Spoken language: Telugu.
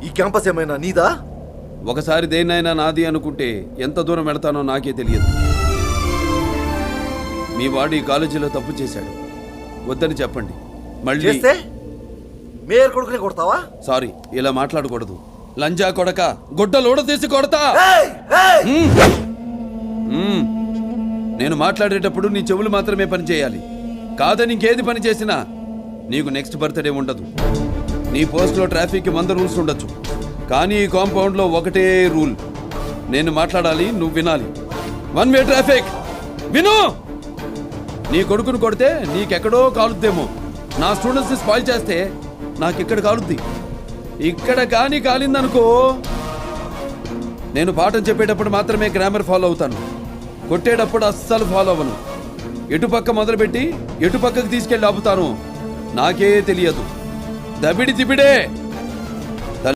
ఈ క్యాంపస్ ఏమైనా నీదా? ఒకసారి దేన్నైనా నాది అనుకుంటే ఎంత దూరం వెళతానో నాకే తెలియదు. మీ వాడు ఈ కాలేజీలో తప్పు చేశాడు, వద్దని చెప్పండి. మళ్ళీ చేస్తే మేయర్ కొడుకునే కొడతావా? సారీ, ఇలా మాట్లాడకూడదు. లంజా కొడక, గుడ్డలోడ తీసి కొడతా. ఏయ్! ఏయ్! నేను మాట్లాడేటప్పుడు నీ చెవులు మాత్రమే పని చేయాలి. కాదని ఇంకేది పని చేసినా నీకు నెక్స్ట్ బర్త్డే ఉండదు. నీ పోస్ట్లో ట్రాఫిక్కి 100 రూల్స్ ఉండొచ్చు, కానీ ఈ కాంపౌండ్లో ఒకటే రూల్. నేను మాట్లాడాలి, నువ్వు వినాలి. 1 వే ట్రాఫిక్. విను. నీ కొడుకును కొడితే నీకెక్కడో కాలుద్దేమో, నా స్టూడెంట్స్ని స్పాయిల్ చేస్తే నాకిక్కడ కాలుద్ది. ఇక్కడ కానీ కాలిందనుకో, నేను పాఠం చెప్పేటప్పుడు మాత్రమే గ్రామర్ ఫాలో అవుతాను, కొట్టేటప్పుడు అస్సలు ఫాలో అవ్వను. ఎటుపక్క మొదలుపెట్టి ఎటుపక్కకు తీసుకెళ్ళి ఆపుతాను నాకే తెలియదు. దబిడి తిబిడే.